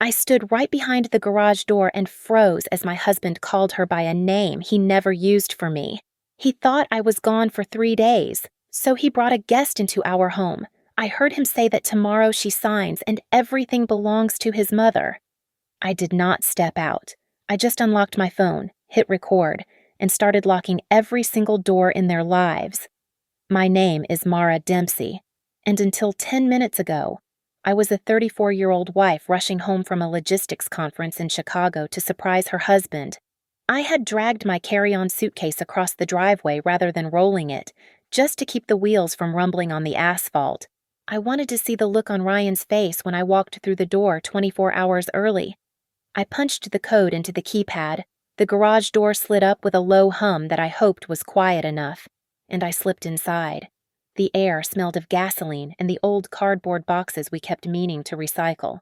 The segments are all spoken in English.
I stood right behind the garage door and froze as my husband called her by a name he never used for me. He thought I was gone for 3 days, so he brought a guest into our home. I heard him say that tomorrow she signs and everything belongs to his mother. I did not step out. I just unlocked my phone, hit record, and started locking every single door in their lives. My name is Mara Dempsey, and until 10 minutes ago, I was a 34-year-old wife rushing home from a logistics conference in Chicago to surprise her husband. I had dragged my carry-on suitcase across the driveway rather than rolling it, just to keep the wheels from rumbling on the asphalt. I wanted to see the look on Ryan's face when I walked through the door 24 hours early. I punched the code into the keypad. The garage door slid up with a low hum that I hoped was quiet enough, and I slipped inside. The air smelled of gasoline and the old cardboard boxes we kept meaning to recycle.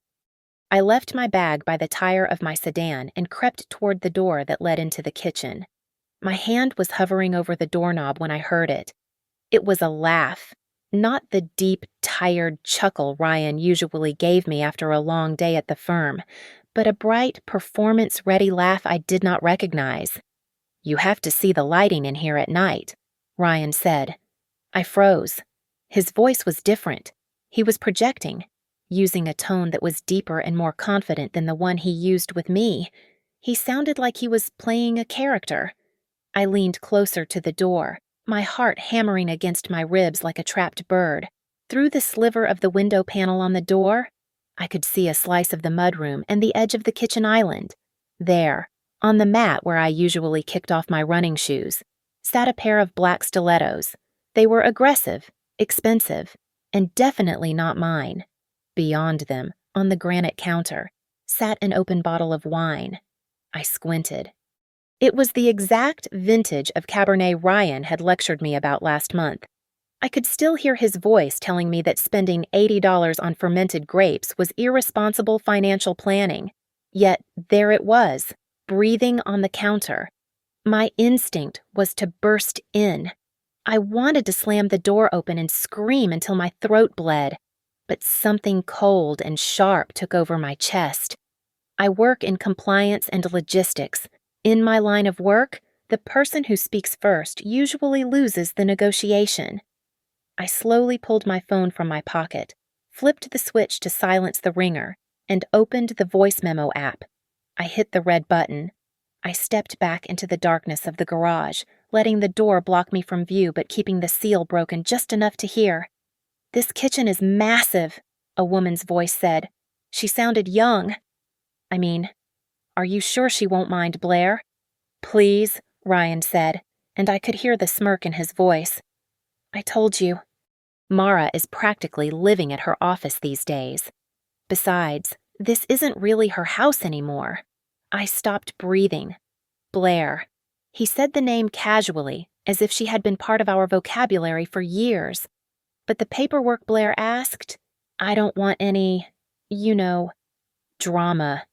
I left my bag by the tire of my sedan and crept toward the door that led into the kitchen. My hand was hovering over the doorknob when I heard it. It was a laugh, not the deep, tired chuckle Ryan usually gave me after a long day at the firm, but a bright, performance-ready laugh I did not recognize. "You have to see the lighting in here at night," Ryan said. I froze. His voice was different. He was projecting, using a tone that was deeper and more confident than the one he used with me. He sounded like he was playing a character. I leaned closer to the door, my heart hammering against my ribs like a trapped bird. Through the sliver of the window panel on the door, I could see a slice of the mudroom and the edge of the kitchen island. There, on the mat where I usually kicked off my running shoes, sat a pair of black stilettos. They were aggressive, expensive, and definitely not mine. Beyond them, on the granite counter, sat an open bottle of wine. I squinted. It was the exact vintage of Cabernet Ryan had lectured me about last month. I could still hear his voice telling me that spending $80 on fermented grapes was irresponsible financial planning. Yet there it was, breathing on the counter. My instinct was to burst in. I wanted to slam the door open and scream until my throat bled, but something cold and sharp took over my chest. I work in compliance and logistics. In my line of work, the person who speaks first usually loses the negotiation. I slowly pulled my phone from my pocket, flipped the switch to silence the ringer, and opened the voice memo app. I hit the red button. I stepped back into the darkness of the garage, letting the door block me from view but keeping the seal broken just enough to hear. "This kitchen is massive," a woman's voice said. She sounded young. "I mean, are you sure she won't mind, Blair?" "Please," Ryan said, and I could hear the smirk in his voice. "I told you. Mara is practically living at her office these days. Besides, this isn't really her house anymore." I stopped breathing. Blair. He said the name casually, as if she had been part of our vocabulary for years. But the paperwork Blair asked, "I don't want any, drama."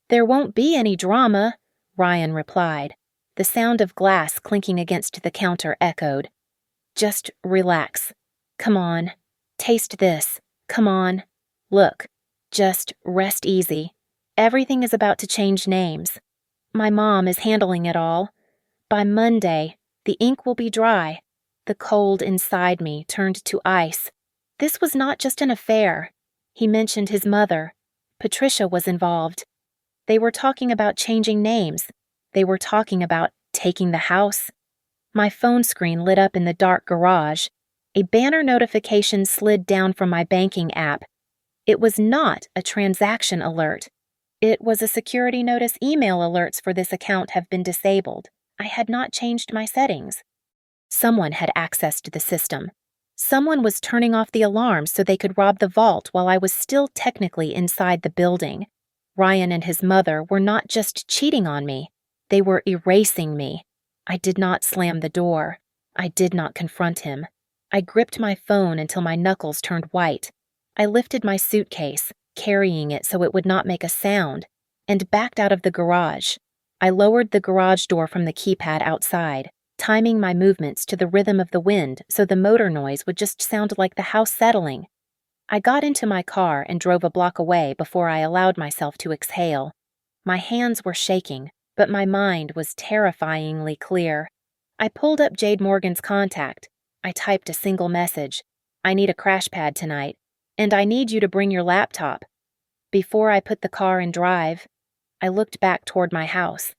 "There won't be any drama," Ryan replied. The sound of glass clinking against the counter echoed. "Just relax. Come on. Taste this. Come on. Look. Just rest easy. Everything is about to change names. My mom is handling it all. By Monday, the ink will be dry." The cold inside me turned to ice. This was not just an affair. He mentioned his mother. Patricia was involved. They were talking about changing names. They were talking about taking the house. My phone screen lit up in the dark garage. A banner notification slid down from my banking app. It was not a transaction alert. It was a security notice. Email alerts for this account have been disabled. I had not changed my settings. Someone had accessed the system. Someone was turning off the alarm so they could rob the vault while I was still technically inside the building. Ryan and his mother were not just cheating on me. They were erasing me. I did not slam the door. I did not confront him. I gripped my phone until my knuckles turned white. I lifted my suitcase, carrying it so it would not make a sound, and backed out of the garage. I lowered the garage door from the keypad outside, timing my movements to the rhythm of the wind so the motor noise would just sound like the house settling. I got into my car and drove a block away before I allowed myself to exhale. My hands were shaking, but my mind was terrifyingly clear. I pulled up Jade Morgan's contact. I typed a single message. I need a crash pad tonight, and I need you to bring your laptop. Before I put the car in drive, I looked back toward my house.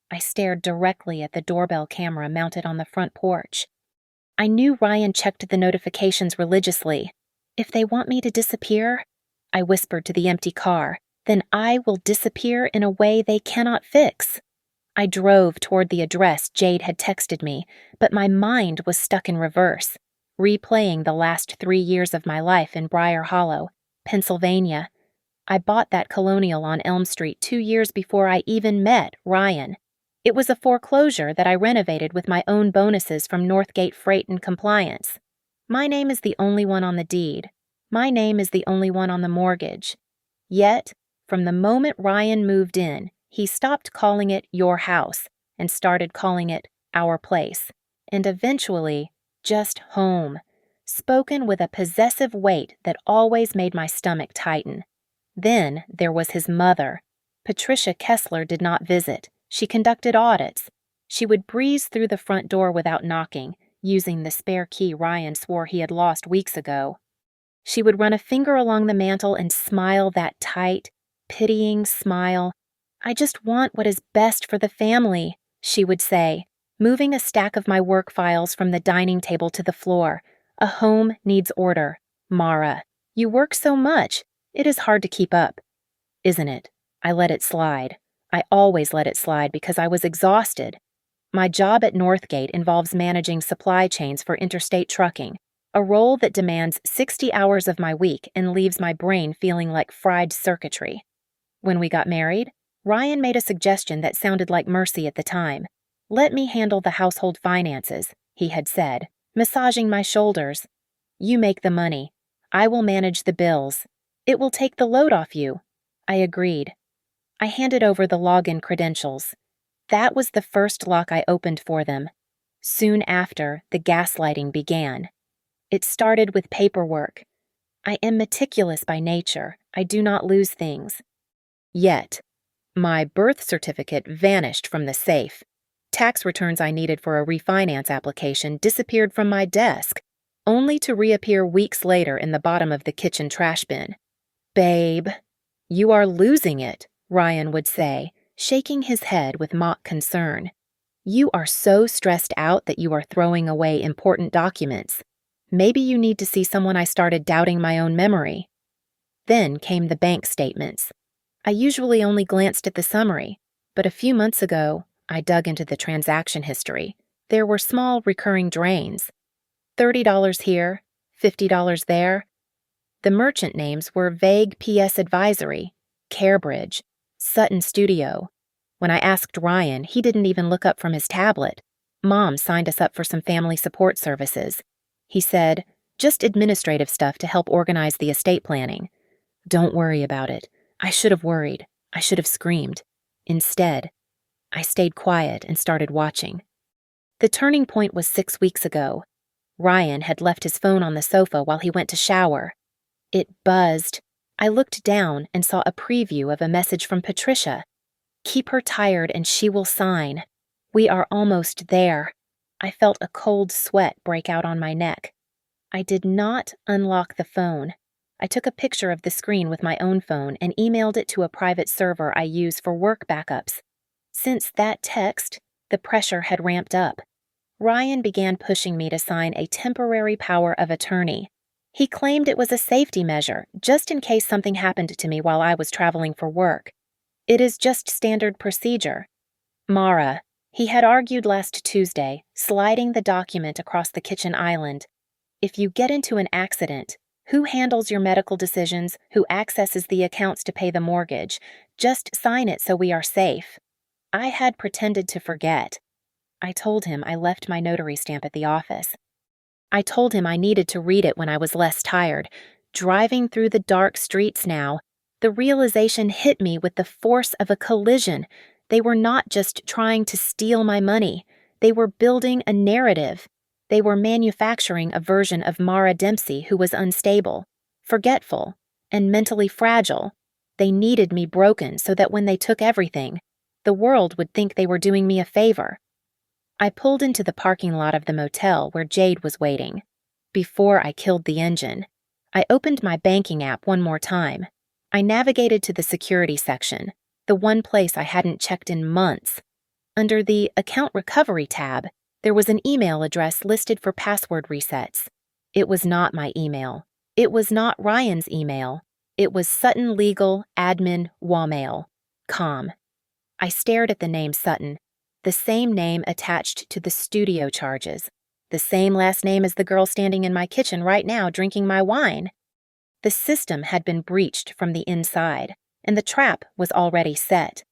I stared directly at the doorbell camera mounted on the front porch. I knew Ryan checked the notifications religiously. If they want me to disappear, I whispered to the empty car, then I will disappear in a way they cannot fix. I drove toward the address Jade had texted me, but my mind was stuck in reverse, replaying the last 3 years of my life in Briar Hollow, Pennsylvania. I bought that colonial on Elm Street 2 years before I even met Ryan. It was a foreclosure that I renovated with my own bonuses from Northgate Freight and Compliance. My name is the only one on the deed. My name is the only one on the mortgage. Yet, from the moment Ryan moved in, he stopped calling it your house and started calling it our place, and eventually, just home, spoken with a possessive weight that always made my stomach tighten. Then there was his mother. Patricia Kessler did not visit. She conducted audits. She would breeze through the front door without knocking, using the spare key Ryan swore he had lost weeks ago. She would run a finger along the mantel and smile that tight, pitying smile. "I just want what is best for the family," she would say, moving a stack of my work files from the dining table to the floor. "A home needs order. Mara, you work so much. It is hard to keep up." "Isn't it?" I let it slide. I always let it slide because I was exhausted. My job at Northgate involves managing supply chains for interstate trucking, a role that demands 60 hours of my week and leaves my brain feeling like fried circuitry. When we got married, Ryan made a suggestion that sounded like mercy at the time. "Let me handle the household finances," he had said, massaging my shoulders. "You make the money. I will manage the bills. It will take the load off you." I agreed. I handed over the login credentials. That was the first lock I opened for them. Soon after, the gaslighting began. It started with paperwork. I am meticulous by nature. I do not lose things. Yet, my birth certificate vanished from the safe. Tax returns I needed for a refinance application disappeared from my desk, only to reappear weeks later in the bottom of the kitchen trash bin. "Babe, you are losing it," Ryan would say, shaking his head with mock concern. "You are so stressed out that you are throwing away important documents. Maybe you need to see someone." I started doubting my own memory. Then came the bank statements. I usually only glanced at the summary, but a few months ago, I dug into the transaction history. There were small recurring drains. $30 here, $50 there. The merchant names were vague PS Advisory, Carebridge, Sutton Studio. When I asked Ryan, he didn't even look up from his tablet. Mom signed us up for some family support services. He said, "Just administrative stuff to help organize the estate planning." Don't worry about it. I should have worried. I should have screamed. Instead, I stayed quiet and started watching. The turning point was 6 weeks ago. Ryan had left his phone on the sofa while he went to shower. It buzzed. I looked down and saw a preview of a message from Patricia. "Keep her tired and she will sign. We are almost there." I felt a cold sweat break out on my neck. I did not unlock the phone. I took a picture of the screen with my own phone and emailed it to a private server I use for work backups. Since that text, the pressure had ramped up. Ryan began pushing me to sign a temporary power of attorney. He claimed it was a safety measure, just in case something happened to me while I was traveling for work. "It is just standard procedure." "Mara," he had argued last Tuesday, sliding the document across the kitchen island. "If you get into an accident, who handles your medical decisions, who accesses the accounts to pay the mortgage? Just sign it so we are safe." I had pretended to forget. I told him I left my notary stamp at the office. I told him I needed to read it when I was less tired. Driving through the dark streets now, the realization hit me with the force of a collision. They were not just trying to steal my money. They were building a narrative. They were manufacturing a version of Mara Dempsey who was unstable, forgetful, and mentally fragile. They needed me broken so that when they took everything, the world would think they were doing me a favor. I pulled into the parking lot of the motel where Jade was waiting. Before I killed the engine, I opened my banking app one more time. I navigated to the security section, the one place I hadn't checked in months. Under the Account Recovery tab, there was an email address listed for password resets. It was not my email. It was not Ryan's email. It was Sutton Legal Admin Wamail.com. I stared at the name Sutton, the same name attached to the studio charges, the same last name as the girl standing in my kitchen right now drinking my wine. The system had been breached from the inside, and the trap was already set.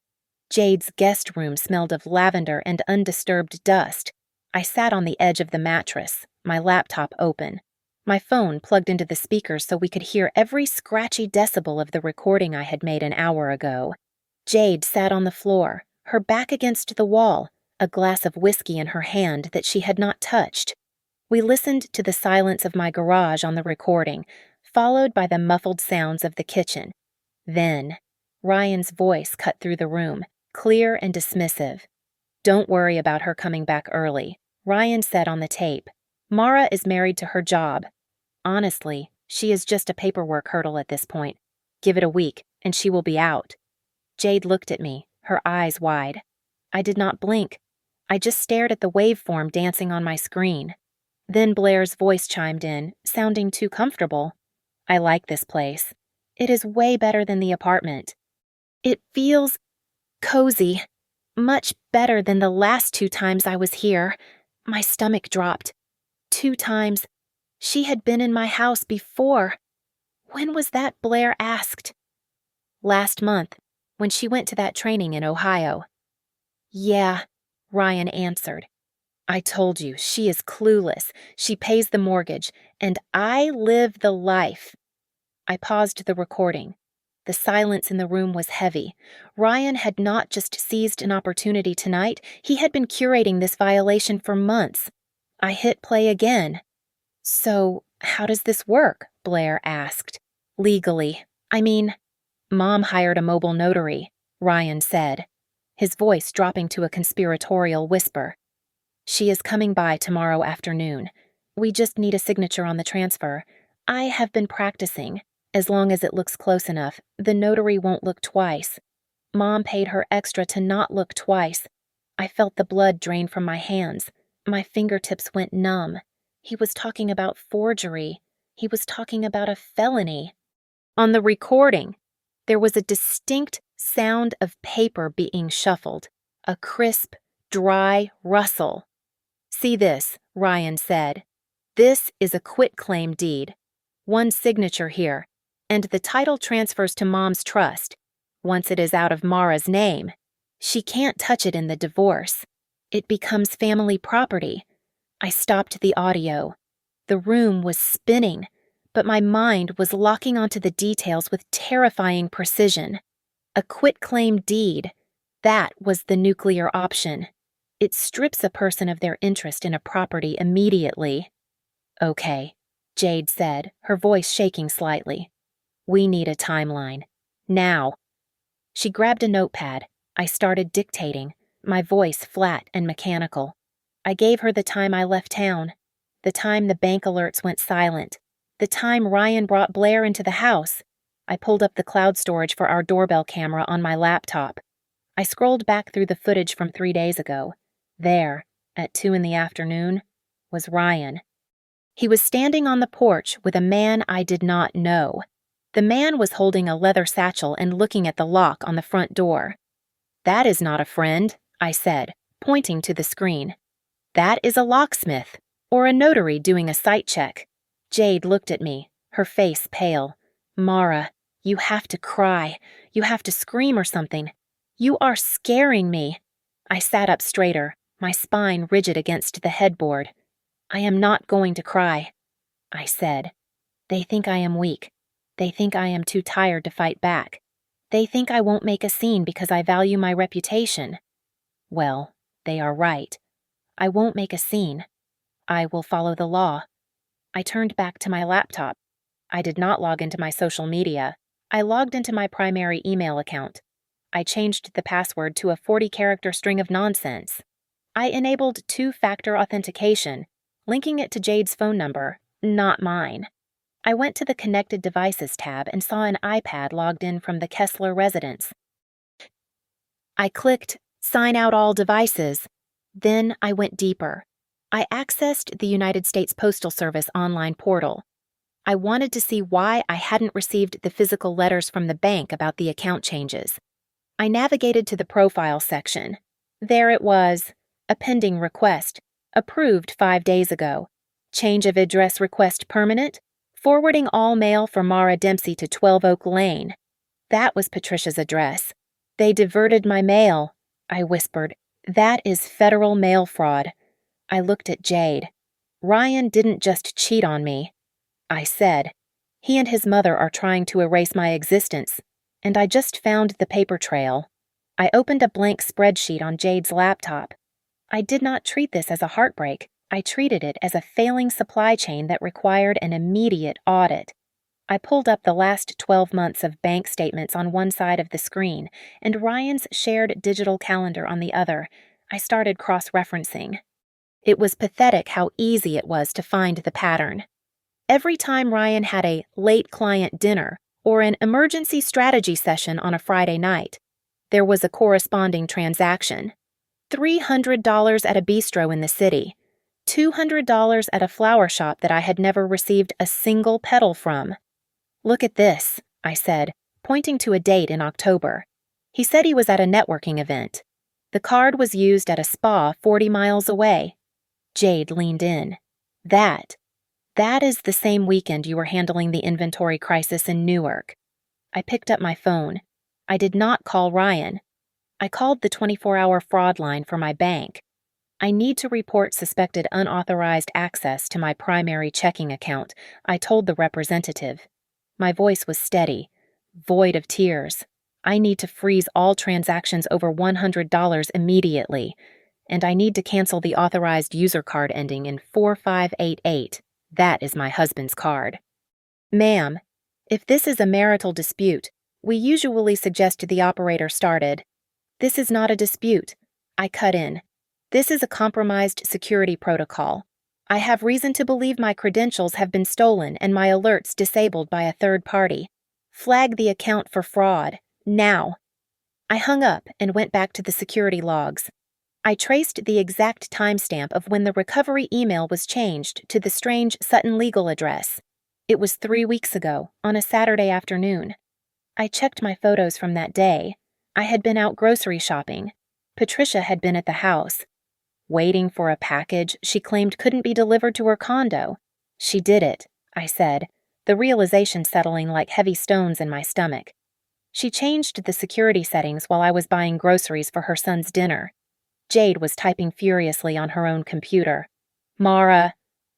Jade's guest room smelled of lavender and undisturbed dust. I sat on the edge of the mattress, my laptop open, my phone plugged into the speakers so we could hear every scratchy decibel of the recording I had made an hour ago. Jade sat on the floor, her back against the wall, a glass of whiskey in her hand that she had not touched. We listened to the silence of my garage on the recording, followed by the muffled sounds of the kitchen. Then, Ryan's voice cut through the room, clear and dismissive. "Don't worry about her coming back early," Ryan said on the tape. "Mara is married to her job. Honestly, she is just a paperwork hurdle at this point. Give it a week, and she will be out." Jade looked at me, her eyes wide. I did not blink. I just stared at the waveform dancing on my screen. Then Blair's voice chimed in, sounding too comfortable. "I like this place. It is way better than the apartment. It feels cozy. Much better than the last 2 times I was here." My stomach dropped. 2 times. She had been in my house before. When was that, Blair asked. "Last month, when she went to that training in Ohio." "Yeah," Ryan answered. "I told you, she is clueless. She pays the mortgage, and I live the life." I paused the recording. The silence in the room was heavy. Ryan had not just seized an opportunity tonight, he had been curating this violation for months. I hit play again. "So, how does this work?" Blair asked. "Legally. I mean, Mom hired a mobile notary," Ryan said, his voice dropping to a conspiratorial whisper. "She is coming by tomorrow afternoon. We just need a signature on the transfer. I have been practicing. As long as it looks close enough, the notary won't look twice. Mom paid her extra to not look twice. I felt the blood drain from my hands. My fingertips went numb. He was talking about forgery. He was talking about a felony." On the recording, there was a distinct sound of paper being shuffled, a crisp, dry rustle. "See this," Ryan said. "This is a quitclaim deed. One signature here, and the title transfers to Mom's trust. Once it is out of Mara's name, she can't touch it in the divorce. It becomes family property." I stopped the audio. The room was spinning, but my mind was locking onto the details with terrifying precision. A quitclaim deed. That was the nuclear option. It strips a person of their interest in a property immediately. "Okay," Jade said, her voice shaking slightly. "We need a timeline. Now." She grabbed a notepad. I started dictating, my voice flat and mechanical. I gave her the time I left town, the time the bank alerts went silent, the time Ryan brought Blair into the house. I pulled up the cloud storage for our doorbell camera on my laptop. I scrolled back through the footage from 3 days ago. There, at 2 in the afternoon, was Ryan. He was standing on the porch with a man I did not know. The man was holding a leather satchel and looking at the lock on the front door. "That is not a friend," I said, pointing to the screen. "That is a locksmith, or a notary doing a site check." Jade looked at me, her face pale. "Mara, you have to cry. You have to scream or something. You are scaring me." I sat up straighter, my spine rigid against the headboard. "I am not going to cry," I said. "They think I am weak. They think I am too tired to fight back. They think I won't make a scene because I value my reputation. Well, they are right. I won't make a scene. I will follow the law." I turned back to my laptop. I did not log into my social media. I logged into my primary email account. I changed the password to a 40-character string of nonsense. I enabled two-factor authentication, linking it to Jade's phone number, not mine. I went to the Connected Devices tab and saw an iPad logged in from the Kessler residence. I clicked Sign Out All Devices. Then I went deeper. I accessed the United States Postal Service online portal. I wanted to see why I hadn't received the physical letters from the bank about the account changes. I navigated to the profile section. There it was, a pending request, approved 5 days ago. Change of address request permanent, forwarding all mail for Mara Dempsey to 12 Oak Lane. That was Patricia's address. They diverted my mail, I whispered. That is federal mail fraud. I looked at Jade. Ryan didn't just cheat on me. I said, he and his mother are trying to erase my existence, and I just found the paper trail. I opened a blank spreadsheet on Jade's laptop. I did not treat this as a heartbreak. I treated it as a failing supply chain that required an immediate audit. I pulled up the last 12 months of bank statements on one side of the screen and Ryan's shared digital calendar on the other. I started cross-referencing. It was pathetic how easy it was to find the pattern. Every time Ryan had a late client dinner or an emergency strategy session on a Friday night, there was a corresponding transaction. $300 at a bistro in the city, $200 at a flower shop that I had never received a single petal from. Look at this, I said, pointing to a date in October. He said he was at a networking event. The card was used at a spa 40 miles away. Jade leaned in. That is the same weekend you were handling the inventory crisis in Newark. I picked up my phone. I did not call Ryan. I called the 24-hour fraud line for my bank. I need to report suspected unauthorized access to my primary checking account, I told the representative. My voice was steady, void of tears. I need to freeze all transactions over $100 immediately, and I need to cancel the authorized user card ending in 4588. That is my husband's card. Ma'am, if this is a marital dispute, we usually suggest the operator started. This is not a dispute. I cut in. This is a compromised security protocol. I have reason to believe my credentials have been stolen and my alerts disabled by a third party. Flag the account for fraud, now. I hung up and went back to the security logs. I traced the exact timestamp of when the recovery email was changed to the strange Sutton legal address. It was 3 weeks ago, on a Saturday afternoon. I checked my photos from that day. I had been out grocery shopping. Patricia had been at the house. Waiting for a package she claimed couldn't be delivered to her condo. She did it, I said, the realization settling like heavy stones in my stomach. She changed the security settings while I was buying groceries for her son's dinner. Jade was typing furiously on her own computer. Mara,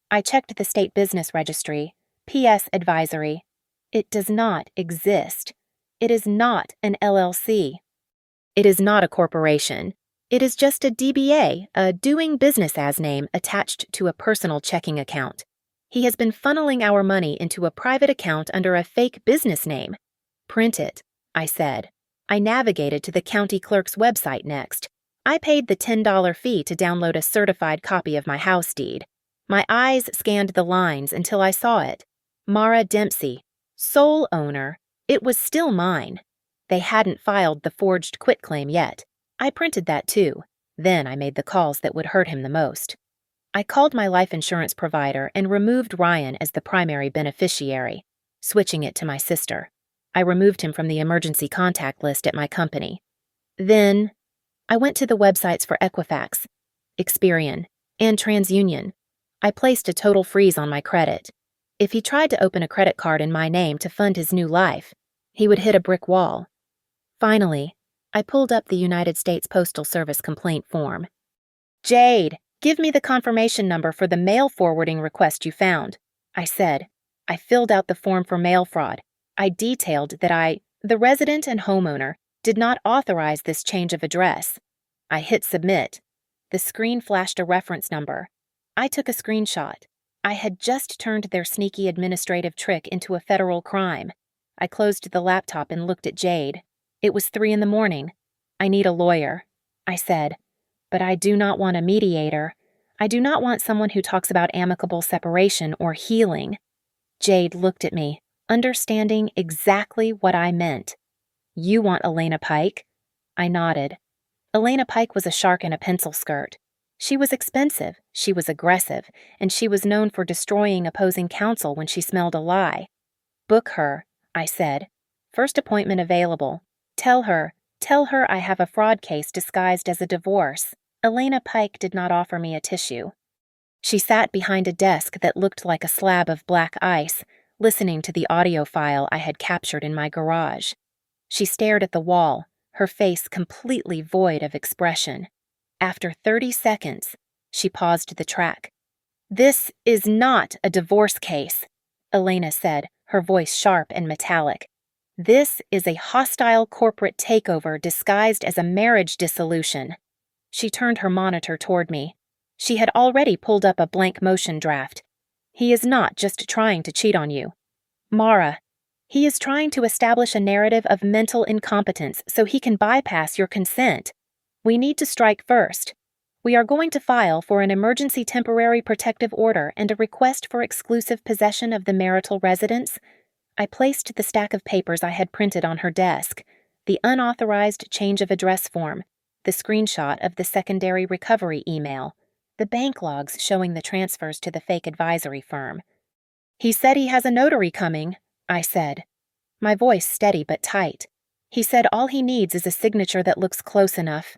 I checked the state business registry. P.S. advisory. It does not exist. It is not an LLC. It is not a corporation. It is just a DBA, a doing business as name attached to a personal checking account. He has been funneling our money into a private account under a fake business name. Print it, I said. I navigated to the county clerk's website next. I paid the $10 fee to download a certified copy of my house deed. My eyes scanned the lines until I saw it. Mara Dempsey, sole owner. It was still mine. They hadn't filed the forged quitclaim yet. I printed that too. Then I made the calls that would hurt him the most. I called my life insurance provider and removed Ryan as the primary beneficiary, switching it to my sister. I removed him from the emergency contact list at my company. Then I went to the websites for Equifax, Experian, and TransUnion. I placed a total freeze on my credit. If he tried to open a credit card in my name to fund his new life, he would hit a brick wall. Finally, I pulled up the United States Postal Service complaint form. Jade, give me the confirmation number for the mail forwarding request you found, I said. I filled out the form for mail fraud. I detailed that the resident and homeowner, did not authorize this change of address. I hit submit. The screen flashed a reference number. I took a screenshot. I had just turned their sneaky administrative trick into a federal crime. I closed the laptop and looked at Jade. It was 3 in the morning. I need a lawyer, I said. But I do not want a mediator. I do not want someone who talks about amicable separation or healing. Jade looked at me, understanding exactly what I meant. You want Elena Pike? I nodded. Elena Pike was a shark in a pencil skirt. She was expensive, she was aggressive, and she was known for destroying opposing counsel when she smelled a lie. Book her, I said. First appointment available. Tell her I have a fraud case disguised as a divorce. Elena Pike did not offer me a tissue. She sat behind a desk that looked like a slab of black ice, listening to the audio file I had captured in my garage. She stared at the wall, her face completely void of expression. After 30 seconds, she paused the track. This is not a divorce case, Elena said, her voice sharp and metallic. This is a hostile corporate takeover disguised as a marriage dissolution. She turned her monitor toward me. She had already pulled up a blank motion draft. He is not just trying to cheat on you, Mara. He is trying to establish a narrative of mental incompetence so he can bypass your consent. We need to strike first. We are going to file for an emergency temporary protective order and a request for exclusive possession of the marital residence. I placed the stack of papers I had printed on her desk, the unauthorized change of address form, the screenshot of the secondary recovery email, the bank logs showing the transfers to the fake advisory firm. He said he has a notary coming, I said. My voice steady but tight. He said all he needs is a signature that looks close enough.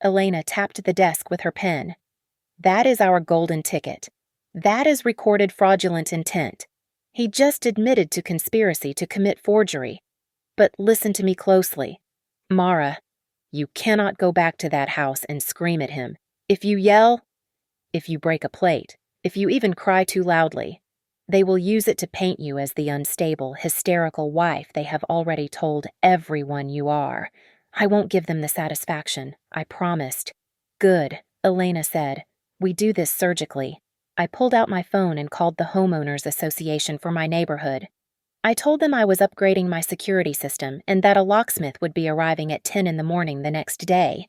Elena tapped the desk with her pen. That is our golden ticket. That is recorded fraudulent intent. He just admitted to conspiracy to commit forgery. But listen to me closely. Mara, you cannot go back to that house and scream at him. If you yell, if you break a plate, if you even cry too loudly, they will use it to paint you as the unstable, hysterical wife they have already told everyone you are. I won't give them the satisfaction, I promised. Good, Elena said. We do this surgically. I pulled out my phone and called the Homeowners Association for my neighborhood. I told them I was upgrading my security system and that a locksmith would be arriving at 10 in the morning the next day.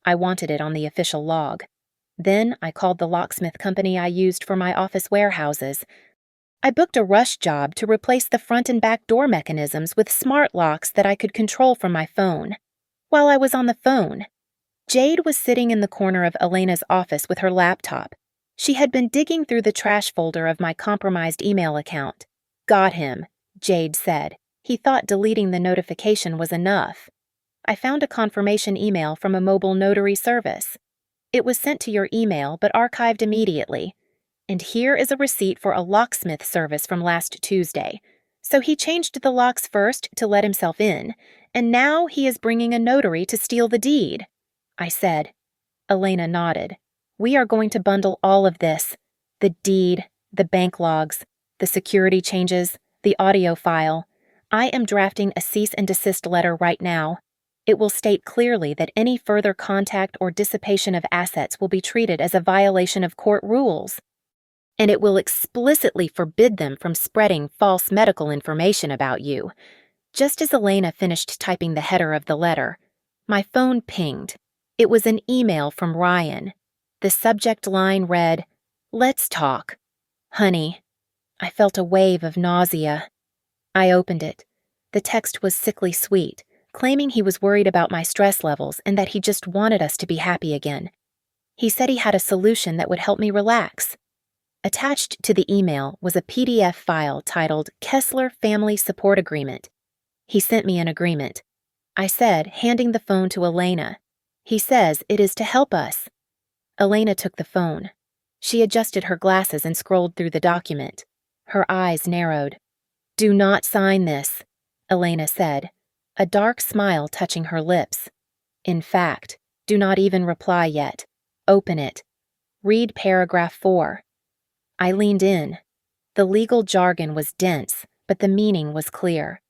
I wanted it on the official log. Then I called the locksmith company I used for my office warehouses. I booked a rush job to replace the front and back door mechanisms with smart locks that I could control from my phone. While I was on the phone, Jade was sitting in the corner of Elena's office with her laptop. She had been digging through the trash folder of my compromised email account. Got him, Jade said. He thought deleting the notification was enough. I found a confirmation email from a mobile notary service. It was sent to your email but archived immediately. And here is a receipt for a locksmith service from last Tuesday. So he changed the locks first to let himself in, and now he is bringing a notary to steal the deed, I said. Elena nodded. We are going to bundle all of this. The deed, the bank logs, the security changes, the audio file. I am drafting a cease and desist letter right now. It will state clearly that any further contact or dissipation of assets will be treated as a violation of court rules. And it will explicitly forbid them from spreading false medical information about you. Just as Elena finished typing the header of the letter, my phone pinged. It was an email from Ryan. The subject line read, "Let's talk. Honey." I felt a wave of nausea. I opened it. The text was sickly sweet, claiming he was worried about my stress levels and that he just wanted us to be happy again. He said he had a solution that would help me relax. Attached to the email was a PDF file titled Kessler Family Support Agreement. He sent me an agreement. I said, handing the phone to Elena. He says it is to help us. Elena took the phone. She adjusted her glasses and scrolled through the document. Her eyes narrowed. Do not sign this, Elena said, a dark smile touching her lips. In fact, do not even reply yet. Open it. Read paragraph 4. I leaned in. The legal jargon was dense, but the meaning was clear.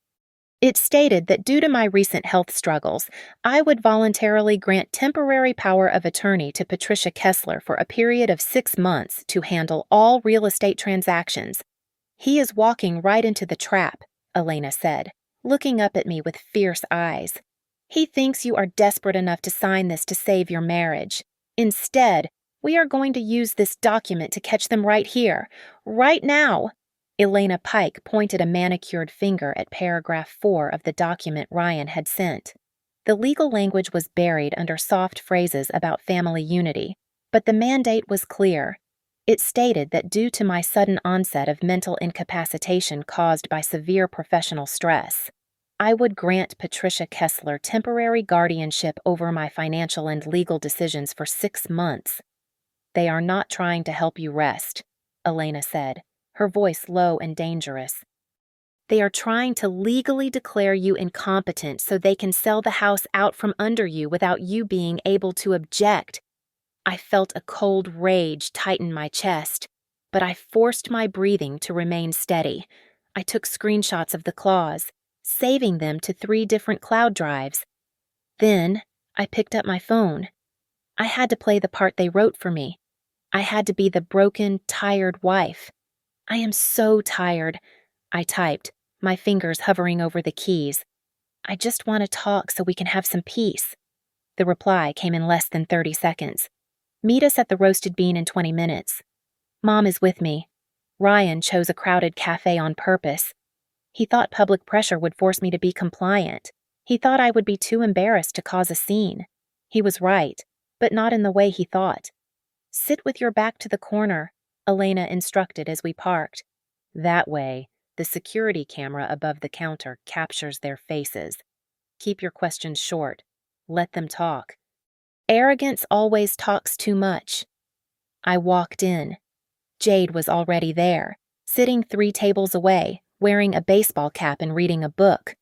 It stated that due to my recent health struggles, I would voluntarily grant temporary power of attorney to Patricia Kessler for a period of 6 months to handle all real estate transactions. He is walking right into the trap, Elena said, looking up at me with fierce eyes. He thinks you are desperate enough to sign this to save your marriage. Instead, we are going to use this document to catch them right here, right now. Elena Pike pointed a manicured finger at paragraph 4 of the document Ryan had sent. The legal language was buried under soft phrases about family unity, but the mandate was clear. It stated that due to my sudden onset of mental incapacitation caused by severe professional stress, I would grant Patricia Kessler temporary guardianship over my financial and legal decisions for 6 months. They are not trying to help you rest, Elena said, her voice low and dangerous. They are trying to legally declare you incompetent so they can sell the house out from under you without you being able to object. I felt a cold rage tighten my chest, but I forced my breathing to remain steady. I took screenshots of the clause, saving them to 3 different cloud drives. Then, I picked up my phone. I had to play the part they wrote for me. I had to be the broken, tired wife. I am so tired, I typed, my fingers hovering over the keys. I just want to talk so we can have some peace. The reply came in less than 30 seconds. Meet us at the Roasted Bean in 20 minutes. Mom is with me. Ryan chose a crowded cafe on purpose. He thought public pressure would force me to be compliant. He thought I would be too embarrassed to cause a scene. He was right, but not in the way he thought. Sit with your back to the corner, Elena instructed as we parked. That way, the security camera above the counter captures their faces. Keep your questions short. Let them talk. Arrogance always talks too much. I walked in. Jade was already there, sitting 3 tables away, wearing a baseball cap and reading a book.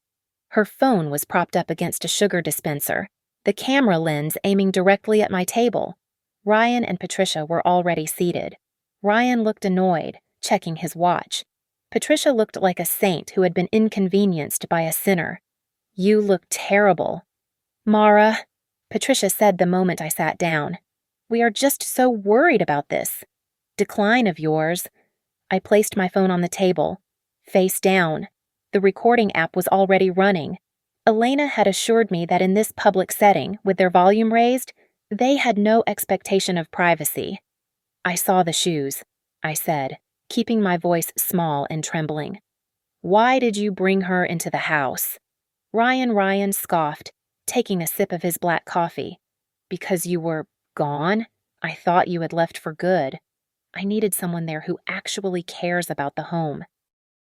Her phone was propped up against a sugar dispenser, the camera lens aiming directly at my table. Ryan and Patricia were already seated. Ryan looked annoyed, checking his watch. Patricia looked like a saint who had been inconvenienced by a sinner. You look terrible. Mara, Patricia said the moment I sat down. We are just so worried about this. Decline of yours. I placed my phone on the table, face down. The recording app was already running. Elena had assured me that in this public setting, with their volume raised, they had no expectation of privacy. I saw the shoes, I said, keeping my voice small and trembling. Why did you bring her into the house? Ryan scoffed, taking a sip of his black coffee. Because you were gone? I thought you had left for good. I needed someone there who actually cares about the home.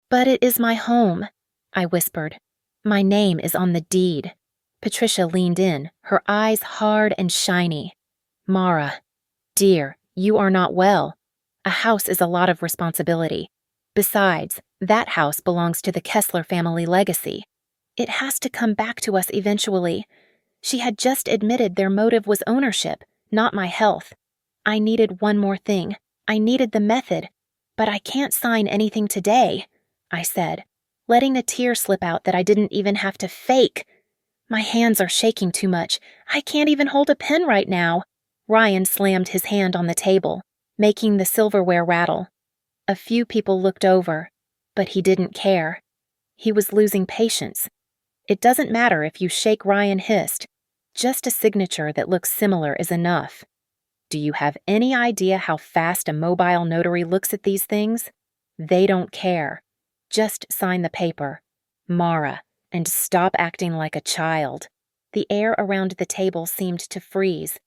But it is my home, I whispered. My name is on the deed. Patricia leaned in, her eyes hard and shiny. Mara, dear, you are not well. A house is a lot of responsibility. Besides, that house belongs to the Kessler family legacy. It has to come back to us eventually. She had just admitted their motive was ownership, not my health. I needed one more thing. I needed the method. But I can't sign anything today, I said, letting a tear slip out that I didn't even have to fake. My hands are shaking too much. I can't even hold a pen right now. Ryan slammed his hand on the table, making the silverware rattle. A few people looked over, but he didn't care. He was losing patience. It doesn't matter if you shake, Ryan hissed. Just a signature that looks similar is enough. Do you have any idea how fast a mobile notary looks at these things? They don't care. Just sign the paper. Mara, and stop acting like a child. The air around the table seemed to freeze.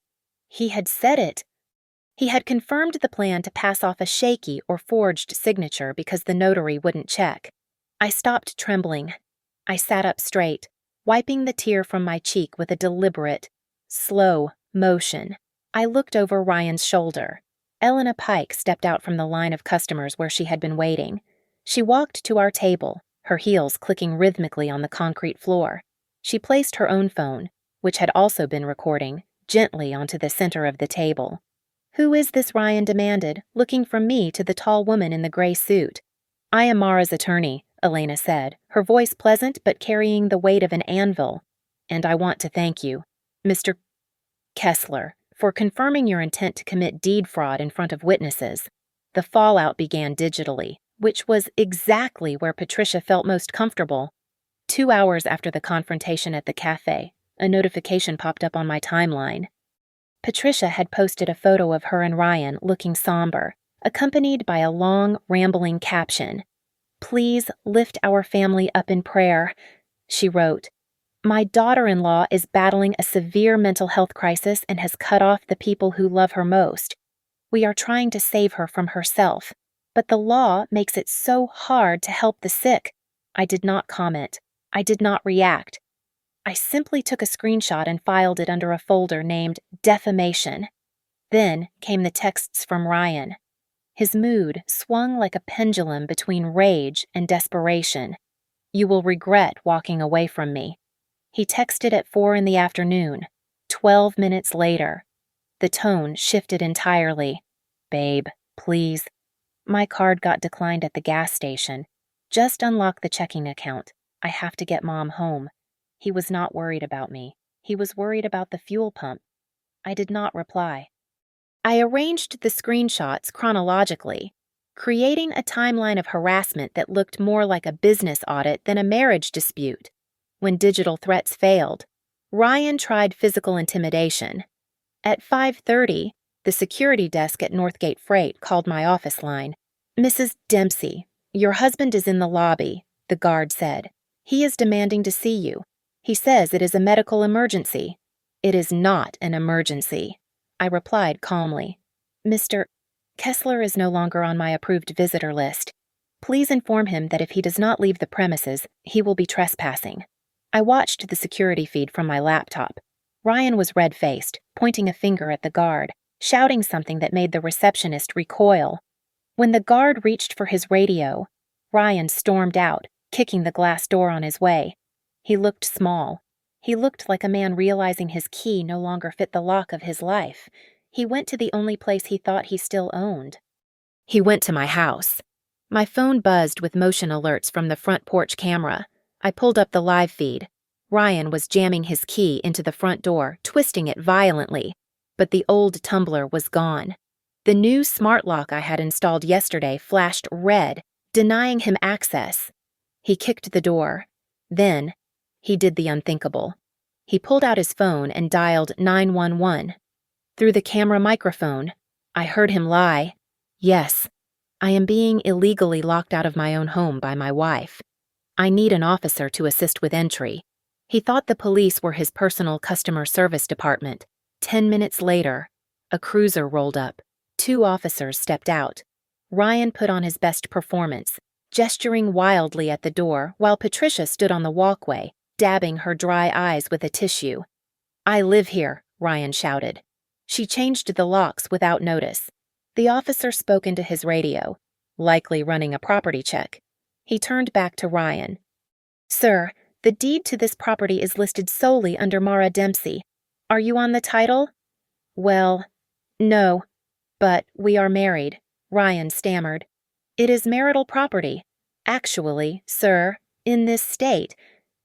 He had said it. He had confirmed the plan to pass off a shaky or forged signature because the notary wouldn't check. I stopped trembling. I sat up straight, wiping the tear from my cheek with a deliberate, slow motion. I looked over Ryan's shoulder. Elena Pike stepped out from the line of customers where she had been waiting. She walked to our table, her heels clicking rhythmically on the concrete floor. She placed her own phone, which had also been recording, gently onto the center of the table. Who is this? Ryan demanded, looking from me to the tall woman in the gray suit. I am Mara's attorney, Elena said, her voice pleasant but carrying the weight of an anvil. "And I want to thank you, Mr. Kessler, for confirming your intent to commit deed fraud in front of witnesses." The fallout began digitally, which was exactly where Patricia felt most comfortable. 2 hours after the confrontation at the cafe, a notification popped up on my timeline. Patricia had posted a photo of her and Ryan looking somber, accompanied by a long, rambling caption. "Please lift our family up in prayer," she wrote. "My daughter-in-law is battling a severe mental health crisis and has cut off the people who love her most. We are trying to save her from herself, but the law makes it so hard to help the sick." I did not comment. I did not react. I simply took a screenshot and filed it under a folder named Defamation. Then came the texts from Ryan. His mood swung like a pendulum between rage and desperation. "You will regret walking away from me." He texted at 4 in the afternoon. 12 minutes later. The tone shifted entirely. "Babe, please." "My card got declined at the gas station. Just unlock the checking account. I have to get Mom home." He was not worried about me. He was worried about the fuel pump. I did not reply. I arranged the screenshots chronologically, creating a timeline of harassment that looked more like a business audit than a marriage dispute. When digital threats failed, Ryan tried physical intimidation. At 5:30, the security desk at Northgate Freight called my office line. "Mrs. Dempsey, your husband is in the lobby," the guard said. "He is demanding to see you. He says it is a medical emergency." "It is not an emergency," I replied calmly. "Mr. Kessler is no longer on my approved visitor list. Please inform him that if he does not leave the premises, he will be trespassing." I watched the security feed from my laptop. Ryan was red-faced, pointing a finger at the guard, shouting something that made the receptionist recoil. When the guard reached for his radio, Ryan stormed out, kicking the glass door on his way. He looked small. He looked like a man realizing his key no longer fit the lock of his life. He went to the only place he thought he still owned. He went to my house. My phone buzzed with motion alerts from the front porch camera. I pulled up the live feed. Ryan was jamming his key into the front door, twisting it violently, but the old tumbler was gone. The new smart lock I had installed yesterday flashed red, denying him access. He kicked the door. Then, he did the unthinkable. He pulled out his phone and dialed 911. Through the camera microphone, I heard him lie. "Yes, I am being illegally locked out of my own home by my wife. I need an officer to assist with entry." He thought the police were his personal customer service department. 10 minutes later, a cruiser rolled up. 2 officers stepped out. Ryan put on his best performance, gesturing wildly at the door while Patricia stood on the walkway, dabbing her dry eyes with a tissue. "I live here," Ryan shouted. She changed the locks without notice. The officer spoke into his radio, likely running a property check. He turned back to Ryan. "Sir, the deed to this property is listed solely under Mara Dempsey. Are you on the title?" "Well, no, but we are married," Ryan stammered. "It is marital property. Actually, sir, in this state,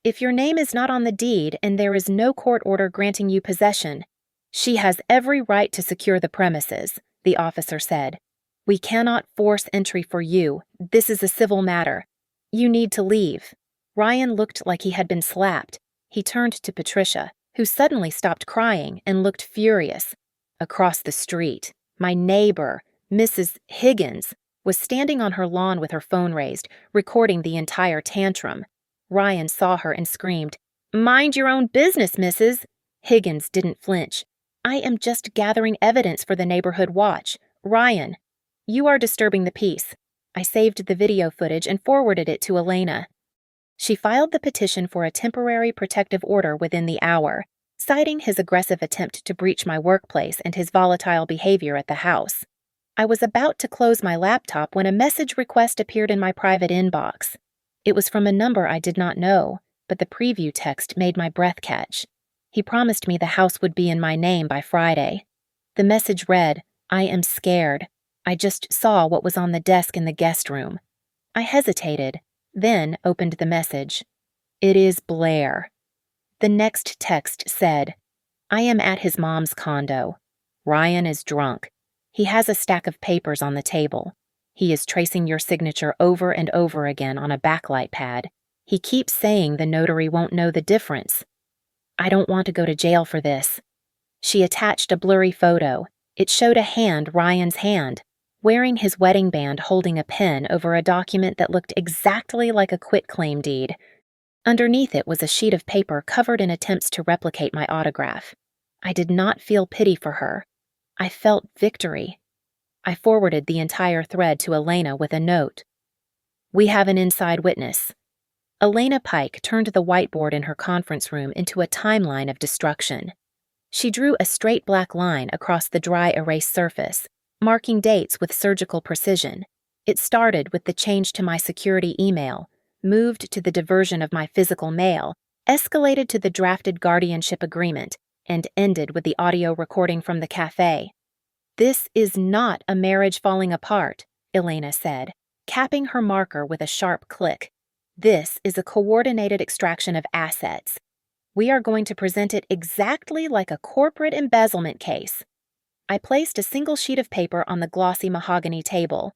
if your name is not on the deed and there is no court order granting you possession, she has every right to secure the premises," the officer said. "We cannot force entry for you. This is a civil matter. You need to leave." Ryan looked like he had been slapped. He turned to Patricia, who suddenly stopped crying and looked furious. Across the street, my neighbor, Mrs. Higgins, was standing on her lawn with her phone raised, recording the entire tantrum. Ryan saw her and screamed, "Mind your own business, Mrs." Higgins didn't flinch. "I am just gathering evidence for the neighborhood watch. Ryan, you are disturbing the peace." I saved the video footage and forwarded it to Elena. She filed the petition for a temporary protective order within the hour, citing his aggressive attempt to breach my workplace and his volatile behavior at the house. I was about to close my laptop when a message request appeared in my private inbox. It was from a number I did not know, but the preview text made my breath catch. He promised me the house would be in my name by Friday. The message read, "I am scared. I just saw what was on the desk in the guest room." I hesitated. then opened the message. It is Blair. The next text said, I am at his mom's condo. Ryan is drunk. He has a stack of papers on the table. He is tracing your signature over and over again on a backlight pad. He keeps saying the notary won't know the difference. I don't want to go to jail for this. She attached a blurry photo. It showed a hand, Ryan's hand, wearing his wedding band, holding a pen over a document that looked exactly like a quitclaim deed. Underneath it was a sheet of paper covered in attempts to replicate my autograph. I did not feel pity for her. I felt victory. I forwarded the entire thread to Elena with a note. We have an inside witness. Elena Pike turned the whiteboard in her conference room into a timeline of destruction. She drew a straight black line across the dry erase surface, marking dates with surgical precision. It started with the change to my security email, moved to the diversion of my physical mail, escalated to the drafted guardianship agreement, and ended with the audio recording from the cafe. This is not a marriage falling apart, Elena said, capping her marker with a sharp click. This is a coordinated extraction of assets. We are going to present it exactly like a corporate embezzlement case. I placed a single sheet of paper on the glossy mahogany table.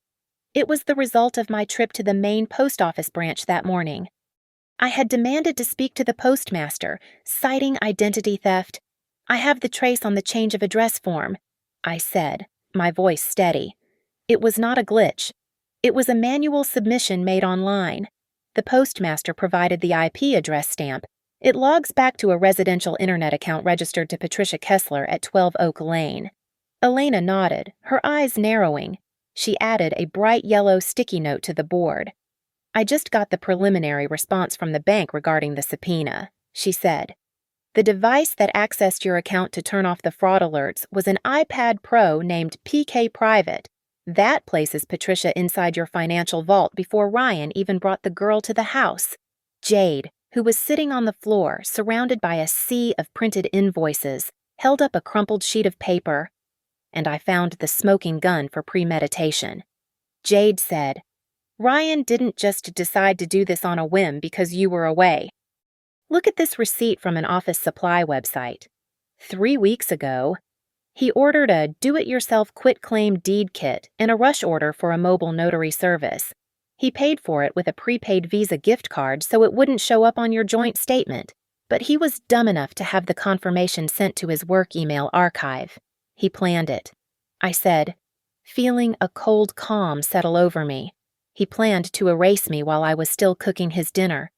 It was the result of my trip to the main post office branch that morning. I had demanded to speak to the postmaster, citing identity theft. I have the trace on the change of address form, I said, my voice steady. It was not a glitch. It was a manual submission made online. The postmaster provided the IP address stamp. It logs back to a residential internet account registered to Patricia Kessler at 12 Oak Lane. Elena nodded, her eyes narrowing. She added a bright yellow sticky note to the board. I just got the preliminary response from the bank regarding the subpoena, she said. The device that accessed your account to turn off the fraud alerts was an iPad Pro named PK Private. That places Patricia inside your financial vault before Ryan even brought the girl to the house. Jade, who was sitting on the floor, surrounded by a sea of printed invoices, held up a crumpled sheet of paper. And I found the smoking gun for premeditation. Jade said, Ryan didn't just decide to do this on a whim because you were away. Look at this receipt from an office supply website. 3 weeks ago, he ordered a do-it-yourself quitclaim deed kit and a rush order for a mobile notary service. He paid for it with a prepaid Visa gift card so it wouldn't show up on your joint statement, but he was dumb enough to have the confirmation sent to his work email archive. He planned it. I said, feeling a cold calm settle over me. He planned to erase me while I was still cooking his dinner.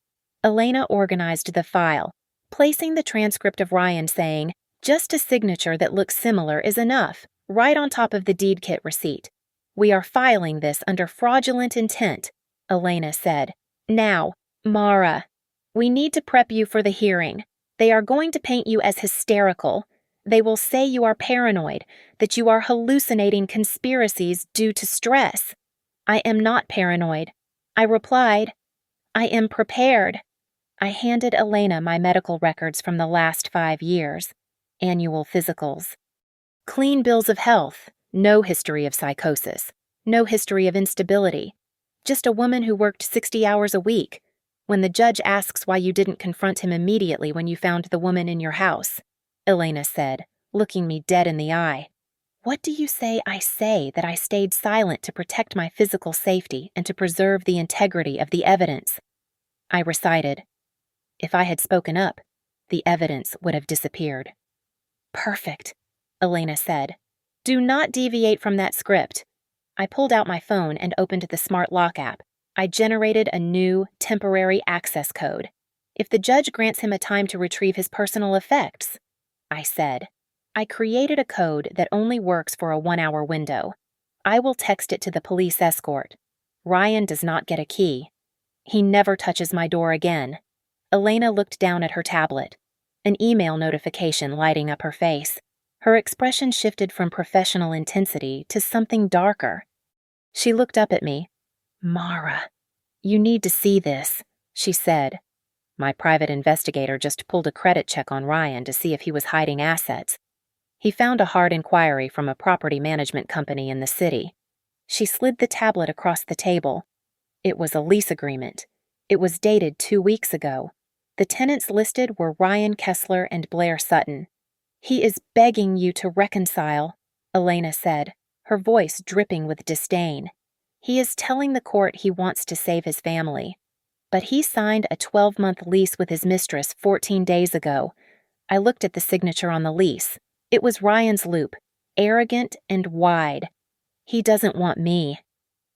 Elena organized the file, placing the transcript of Ryan saying, just a signature that looks similar is enough, right on top of the deed kit receipt. We are filing this under fraudulent intent, Elena said. Now, Mara, we need to prep you for the hearing. They are going to paint you as hysterical. They will say you are paranoid, that you are hallucinating conspiracies due to stress. I am not paranoid. I replied, I am prepared. I handed Elena my medical records from the last 5 years. Annual physicals. Clean bills of health, no history of psychosis, no history of instability. Just a woman who worked 60 hours a week. When the judge asks why you didn't confront him immediately when you found the woman in your house, Elena said, looking me dead in the eye. What do you say I say that I stayed silent to protect my physical safety and to preserve the integrity of the evidence? I recited. If I had spoken up, the evidence would have disappeared. Perfect, Elena said. Do not deviate from that script. I pulled out my phone and opened the Smart Lock app. I generated a new, temporary access code. If the judge grants him a time to retrieve his personal effects, I said. I created a code that only works for a 1-hour window. I will text it to the police escort. Ryan does not get a key. He never touches my door again. Elena looked down at her tablet, an email notification lighting up her face. Her expression shifted from professional intensity to something darker. She looked up at me. Mara, you need to see this, she said. My private investigator just pulled a credit check on Ryan to see if he was hiding assets. He found a hard inquiry from a property management company in the city. She slid the tablet across the table. It was a lease agreement. It was dated 2 weeks ago. The tenants listed were Ryan Kessler and Blair Sutton. "He is begging you to reconcile," Elena said, her voice dripping with disdain. "He is telling the court he wants to save his family. But he signed a 12-month lease with his mistress 14 days ago." I looked at the signature on the lease. It was Ryan's loop, arrogant and wide. "He doesn't want me,"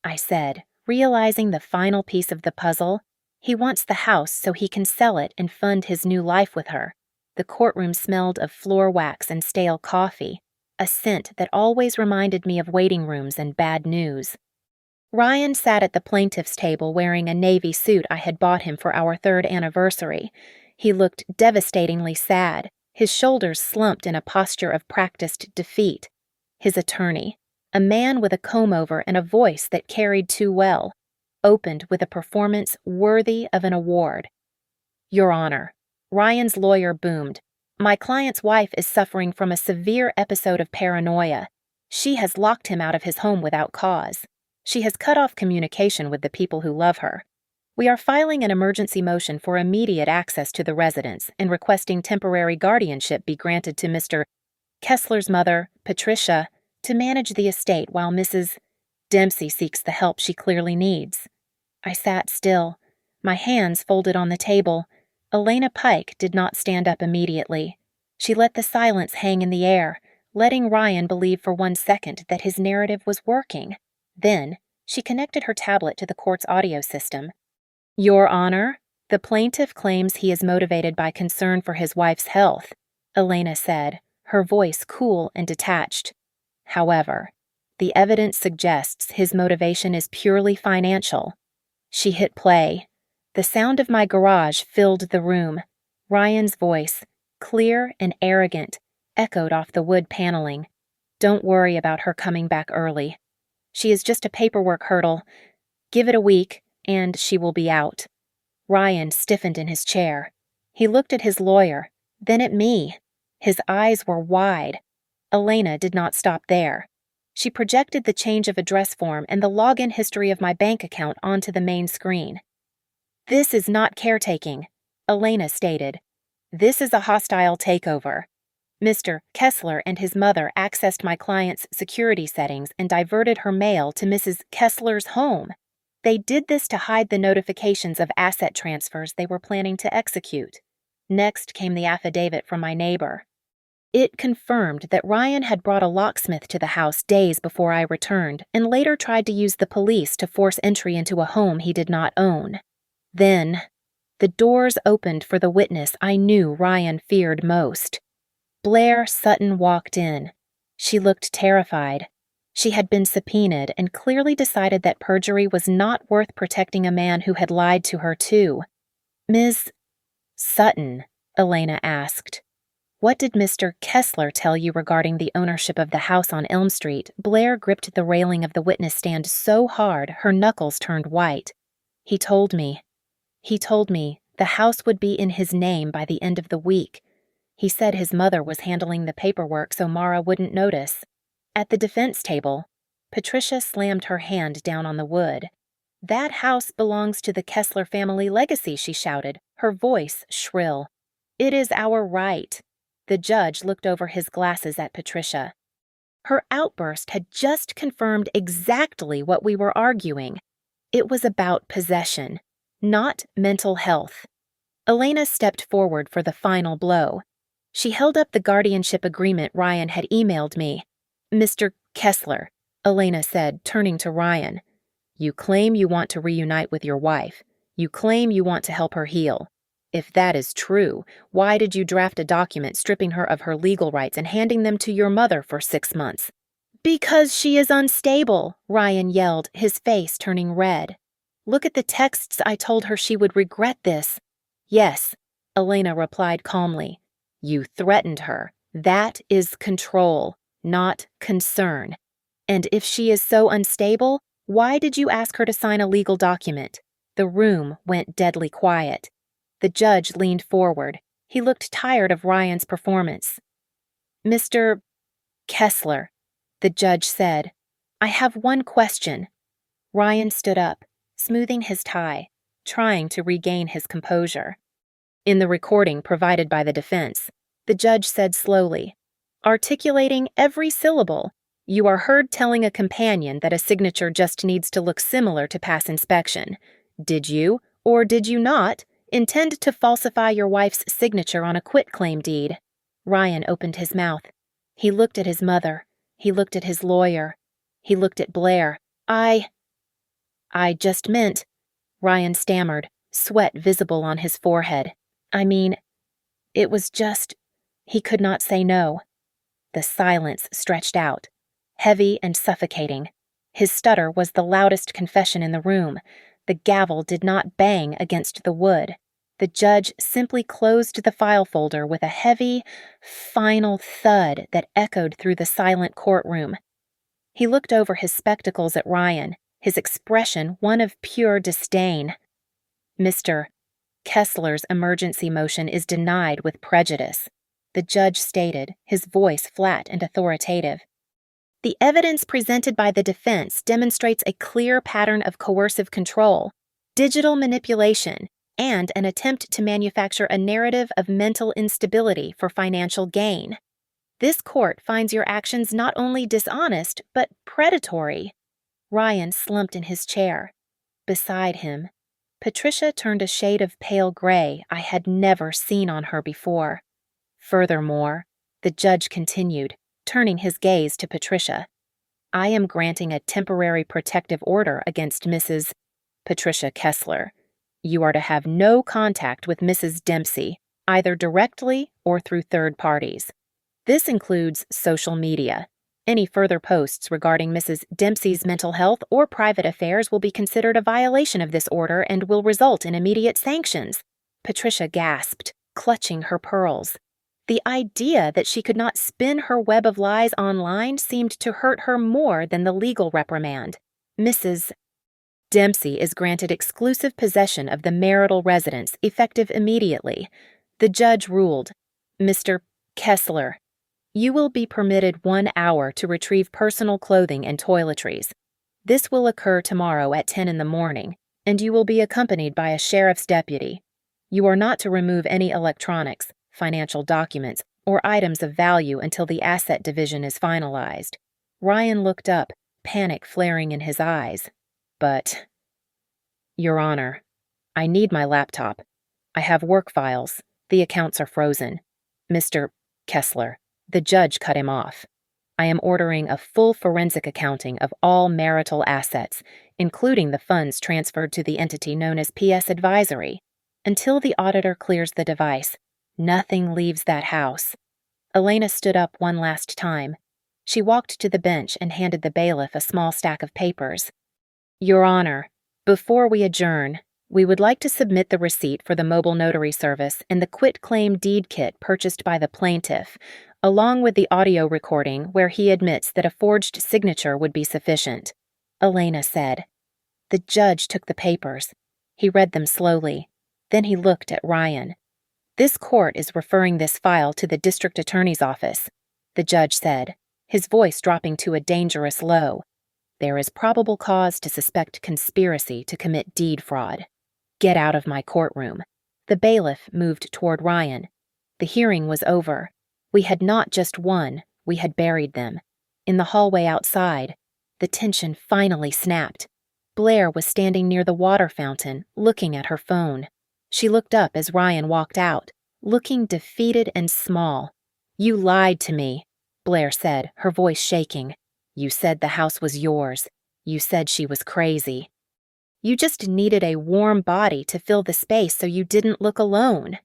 I said, realizing the final piece of the puzzle. He wants the house so he can sell it and fund his new life with her. The courtroom smelled of floor wax and stale coffee, a scent that always reminded me of waiting rooms and bad news. Ryan sat at the plaintiff's table wearing a navy suit I had bought him for our 3rd anniversary. He looked devastatingly sad, his shoulders slumped in a posture of practiced defeat. His attorney, a man with a comb-over and a voice that carried too well, opened with a performance worthy of an award. "Your Honor," Ryan's lawyer boomed, "my client's wife is suffering from a severe episode of paranoia. She has locked him out of his home without cause. She has cut off communication with the people who love her. We are filing an emergency motion for immediate access to the residence and requesting temporary guardianship be granted to Mr. Kessler's mother, Patricia, to manage the estate while Mrs. Dempsey seeks the help she clearly needs." I sat still, my hands folded on the table. Elena Pike did not stand up immediately. She let the silence hang in the air, letting Ryan believe for 1 second that his narrative was working. Then, she connected her tablet to the court's audio system. "Your Honor, the plaintiff claims he is motivated by concern for his wife's health," Elena said, her voice cool and detached. "However, the evidence suggests his motivation is purely financial." She hit play. The sound of my garage filled the room. Ryan's voice, clear and arrogant, echoed off the wood paneling. "Don't worry about her coming back early. She is just a paperwork hurdle. Give it a week, and she will be out." Ryan stiffened in his chair. He looked at his lawyer, then at me. His eyes were wide. Elena did not stop there. She projected the change of address form and the login history of my bank account onto the main screen. "This is not caretaking," Elena stated. "This is a hostile takeover. Mr. Kessler and his mother accessed my client's security settings and diverted her mail to Mrs. Kessler's home. They did this to hide the notifications of asset transfers they were planning to execute." Next came the affidavit from my neighbor. It confirmed that Ryan had brought a locksmith to the house days before I returned and later tried to use the police to force entry into a home he did not own. Then, the doors opened for the witness I knew Ryan feared most. Blair Sutton walked in. She looked terrified. She had been subpoenaed and clearly decided that perjury was not worth protecting a man who had lied to her too. "Ms. Sutton," Elena asked, "what did Mr. Kessler tell you regarding the ownership of the house on Elm Street?" Blair gripped the railing of the witness stand so hard her knuckles turned white. He told me the house would be in his name by the end of the week. He said his mother was handling the paperwork so Mara wouldn't notice." At the defense table, Patricia slammed her hand down on the wood. "That house belongs to the Kessler family legacy," she shouted, her voice shrill. "It is our right." The judge looked over his glasses at Patricia. Her outburst had just confirmed exactly what we were arguing. It was about possession, not mental health. Elena stepped forward for the final blow. She held up the guardianship agreement Ryan had emailed me. "Mr. Kessler," Elena said, turning to Ryan, "you claim you want to reunite with your wife. You claim you want to help her heal. If that is true, why did you draft a document stripping her of her legal rights and handing them to your mother for 6 months?" "Because she is unstable," Ryan yelled, his face turning red. "Look at the texts I told her she would regret this." "Yes," Elena replied calmly. "You threatened her. That is control, not concern. And if she is so unstable, why did you ask her to sign a legal document?" The room went deadly quiet. The judge leaned forward. He looked tired of Ryan's performance. "Mr. Kessler," the judge said, "I have one question." Ryan stood up, smoothing his tie. trying to regain his composure. In the recording provided by the defense, the judge said slowly, articulating every syllable, "You are heard telling a companion that a signature just needs to look similar to pass inspection. Did you, or did you not, intend to falsify your wife's signature on a quitclaim deed?" Ryan opened his mouth. He looked at his mother. He looked at his lawyer. He looked at Blair. I just meant, Ryan stammered, sweat visible on his forehead. I mean, it was just, he could not say no. The silence stretched out, heavy and suffocating. His stutter was the loudest confession in the room. The gavel did not bang against the wood. The judge simply closed the file folder with a heavy, final thud that echoed through the silent courtroom. He looked over his spectacles at Ryan, his expression one of pure disdain. "Mr. Kessler's emergency motion is denied with prejudice," the judge stated, his voice flat and authoritative. "The evidence presented by the defense demonstrates a clear pattern of coercive control, digital manipulation, and an attempt to manufacture a narrative of mental instability for financial gain. This court finds your actions not only dishonest, but predatory." Ryan slumped in his chair. Beside him, Patricia turned a shade of pale gray I had never seen on her before. Furthermore, the judge continued, turning his gaze to Patricia, "I am granting a temporary protective order against Mrs. Patricia Kessler. You are to have no contact with Mrs. Dempsey, either directly or through third parties. This includes social media. Any further posts regarding Mrs. Dempsey's mental health or private affairs will be considered a violation of this order and will result in immediate sanctions." Patricia gasped, clutching her pearls. The idea that she could not spin her web of lies online seemed to hurt her more than the legal reprimand. "Mrs. Dempsey is granted exclusive possession of the marital residence, effective immediately." The judge ruled, "Mr. Kessler, you will be permitted 1 hour to retrieve personal clothing and toiletries. This will occur tomorrow at 10 in the morning, and you will be accompanied by a sheriff's deputy. You are not to remove any electronics, financial documents, or items of value until the asset division is finalized." Ryan looked up, panic flaring in his eyes. "But, Your Honor, I need my laptop. I have work files. The accounts are frozen. Mr. Kessler," the judge cut him off. "I am ordering a full forensic accounting of all marital assets, including the funds transferred to the entity known as PS Advisory. Until the auditor clears the device, nothing leaves that house." Elena stood up one last time. She walked to the bench and handed the bailiff a small stack of papers. "Your Honor, before we adjourn, we would like to submit the receipt for the mobile notary service and the quitclaim deed kit purchased by the plaintiff, along with the audio recording where he admits that a forged signature would be sufficient," Elena said. The judge took the papers. He read them slowly. Then he looked at Ryan. "This court is referring this file to the district attorney's office," the judge said, his voice dropping to a dangerous low. "There is probable cause to suspect conspiracy to commit deed fraud. Get out of my courtroom." The bailiff moved toward Ryan. The hearing was over. We had not just won, we had buried them. In the hallway outside, the tension finally snapped. Blair was standing near the water fountain, looking at her phone. She looked up as Ryan walked out, looking defeated and small. "You lied to me," Blair said, her voice shaking. "You said the house was yours. You said she was crazy. You just needed a warm body to fill the space so you didn't look alone."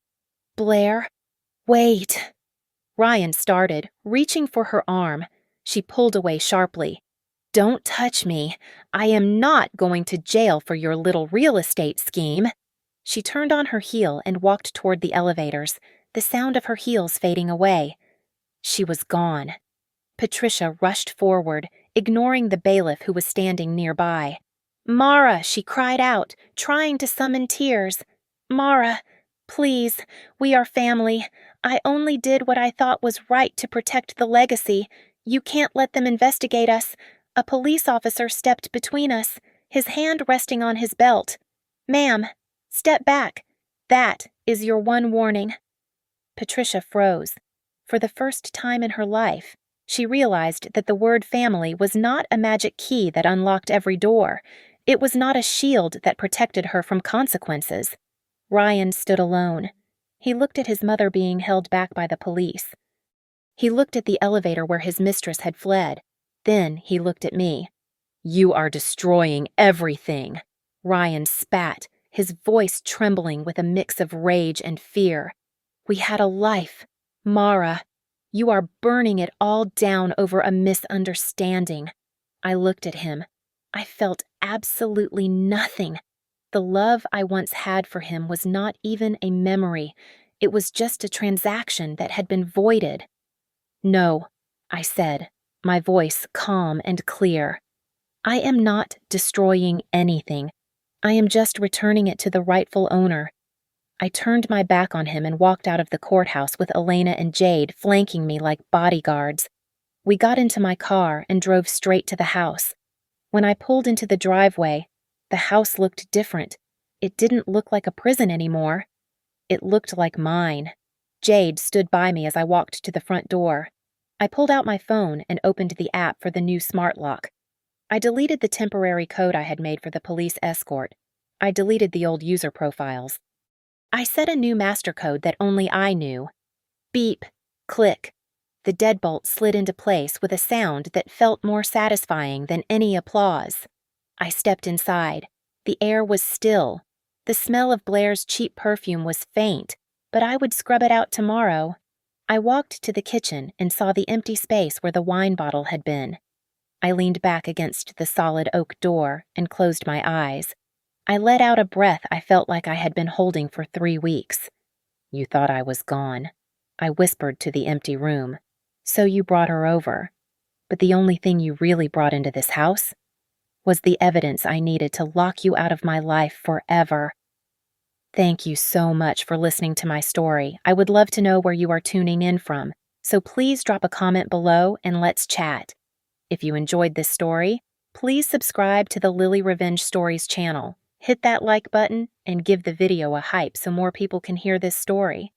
"Blair, wait." Ryan started, reaching for her arm. She pulled away sharply. "Don't touch me. I am not going to jail for your little real estate scheme." She turned on her heel and walked toward the elevators, the sound of her heels fading away. She was gone. Patricia rushed forward, ignoring the bailiff who was standing nearby. "Mara," she cried out, trying to summon tears. "Mara, please, we are family. I only did what I thought was right to protect the legacy. You can't let them investigate us. A police officer stepped between us, his hand resting on his belt. Ma'am, Step back. That is your one warning." Patricia froze. For the first time in her life, she realized that the word family was not a magic key that unlocked every door. It was not a shield that protected her from consequences. Ryan stood alone. He looked at his mother being held back by the police. He looked at the elevator where his mistress had fled. Then he looked at me. "You are destroying everything," Ryan spat, his voice trembling with a mix of rage and fear. "We had a life. Mara, you are burning it all down over a misunderstanding." I looked at him. I felt absolutely nothing. The love I once had for him was not even a memory. It was just a transaction that had been voided. "No," I said, my voice calm and clear. "I am not destroying anything. I am just returning it to the rightful owner." I turned my back on him and walked out of the courthouse with Elena and Jade flanking me like bodyguards. We got into my car and drove straight to the house. When I pulled into the driveway, the house looked different. It didn't look like a prison anymore. It looked like mine. Jade stood by me as I walked to the front door. I pulled out my phone and opened the app for the new smart lock. I deleted the temporary code I had made for the police escort. I deleted the old user profiles. I set a new master code that only I knew. Beep, click. The deadbolt slid into place with a sound that felt more satisfying than any applause. I stepped inside. The air was still. The smell of Blair's cheap perfume was faint, but I would scrub it out tomorrow. I walked to the kitchen and saw the empty space where the wine bottle had been. I leaned back against the solid oak door and closed my eyes. I let out a breath I felt like I had been holding for 3 weeks. "You thought I was gone," I whispered to the empty room. "So you brought her over. But the only thing you really brought into this house was the evidence I needed to lock you out of my life forever." Thank you so much for listening to my story. I would love to know where you are tuning in from, so please drop a comment below and let's chat. If you enjoyed this story, please subscribe to the Lily Revenge Stories channel. Hit that like button and give the video a hype so more people can hear this story.